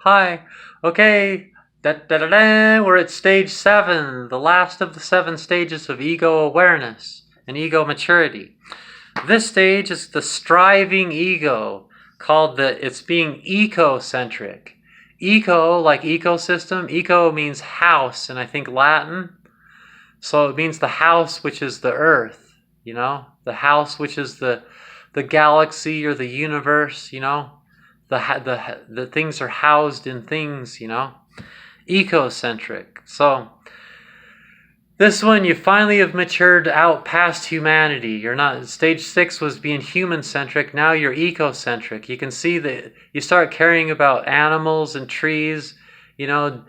Hi. Okay. We're at stage 7, the last of the 7 stages of ego awareness and ego maturity. This stage is the striving ego, it's being ecocentric. Eco, like ecosystem, eco means house, and I think Latin. So it means the house, which is the earth, the house, which is the galaxy or the universe, the things are housed in things, ecocentric. So this one, you finally have matured out past humanity. You're not, stage 6 was being human centric. Now you're ecocentric. You can see that you start caring about animals and trees, you know,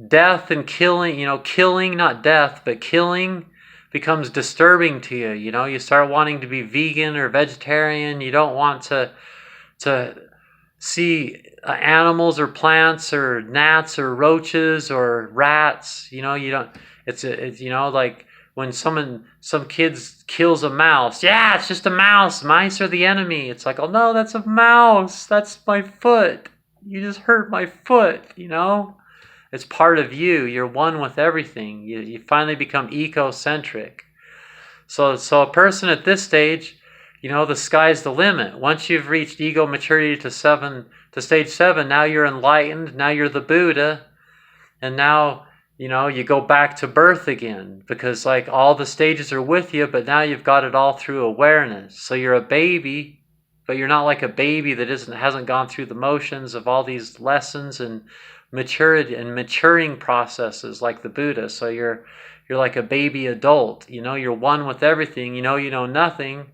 death and killing, killing, not death, but killing becomes disturbing to you. You start wanting to be vegan or vegetarian. You don't want to see animals or plants or gnats or roaches or rats. You don't. It's like when some kids kills a mouse. Yeah, it's just a mouse. Mice are the enemy. It's like, oh no, that's a mouse. That's my foot. You just hurt my foot. It's part of you. You're one with everything. You finally become ecocentric. So a person at this stage, the sky's the limit. Once you've reached ego maturity to stage 7, now you're enlightened. Now you're the Buddha, and now you go back to birth again, because like all the stages are with you, but now you've got it all through awareness. So you're a baby, but you're not like a baby that hasn't gone through the motions of all these lessons and maturity and maturing processes like the Buddha. So you're like a baby adult. You're one with everything. You know nothing,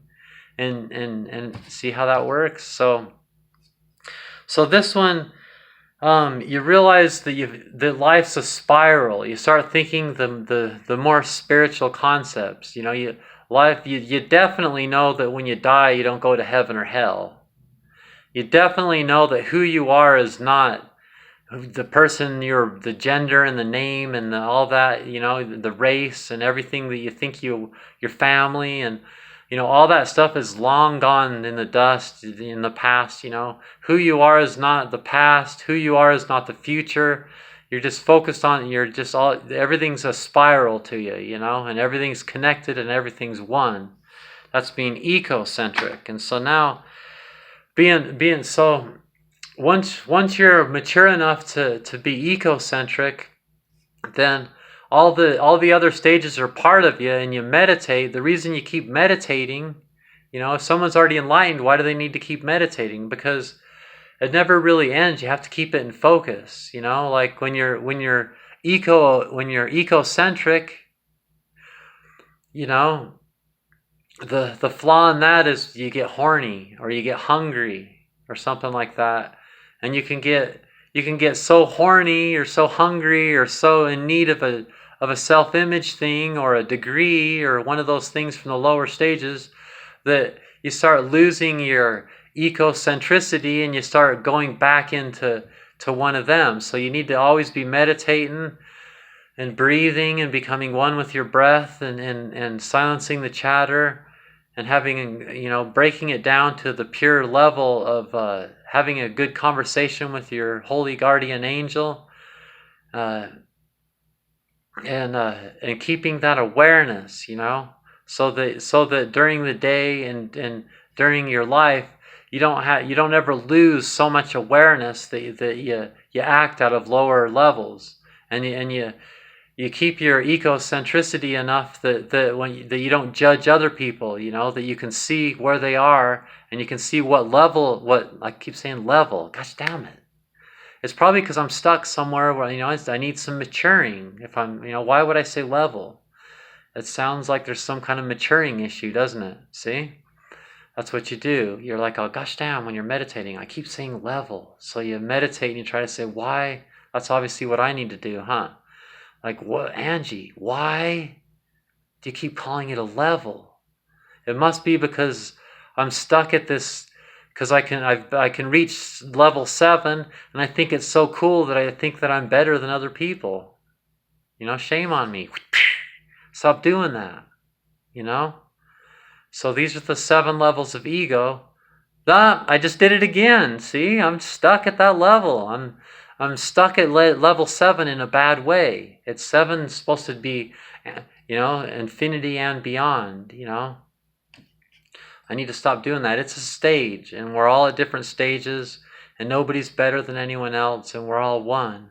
and see how that works. So this one, you realize that life's a spiral. You start thinking the more spiritual concepts. You definitely know that when you die, you don't go to heaven or hell. You definitely know that who you are is not the person, the gender and the name and all that, the race and everything that you think your family and all that stuff is long gone in the dust in the past. Who you are is not the past. Who you are is not the future. You're just focused on, everything's a spiral to you, and everything's connected and everything's one. That's being ecocentric. And so now once you're mature enough to be ecocentric, then all the other stages are part of you, and you meditate. The reason you keep meditating, if someone's already enlightened, why do they need to keep meditating? Because it never really ends. You have to keep it in focus. Like when you're ecocentric, the flaw in that is you get horny or you get hungry or something like that. And you can get so horny or so hungry or so in need of a self-image thing or a degree or one of those things from the lower stages that you start losing your ecocentricity and you start going back into one of them. So you need to always be meditating and breathing and becoming one with your breath and silencing the chatter and having, breaking it down to the pure level of having a good conversation with your holy guardian angel, and keeping that awareness, so that during the day and during your life, you don't ever lose so much awareness that you act out of lower levels, and you keep your ecocentricity enough that you don't judge other people, that you can see where they are and you can see what I keep saying level. Gosh damn it. It's probably because I'm stuck somewhere where, I need some maturing. If I'm, why would I say level? It sounds like there's some kind of maturing issue, doesn't it? See? That's what you do. You're like, oh gosh damn, when you're meditating, I keep saying level. So you meditate and you try to say, why? That's obviously what I need to do, huh? Like, what, Angie, why do you keep calling it a level? It must be because I'm stuck at this, because I can reach level 7, and I think it's so cool that I think that I'm better than other people. Shame on me. Stop doing that. So these are the 7 levels of ego. I just did it again. See, I'm stuck at that level. I'm stuck at level 7 in a bad way. It's 7 supposed to be, infinity and beyond, I need to stop doing that. It's a stage, and we're all at different stages, and nobody's better than anyone else, and we're all one.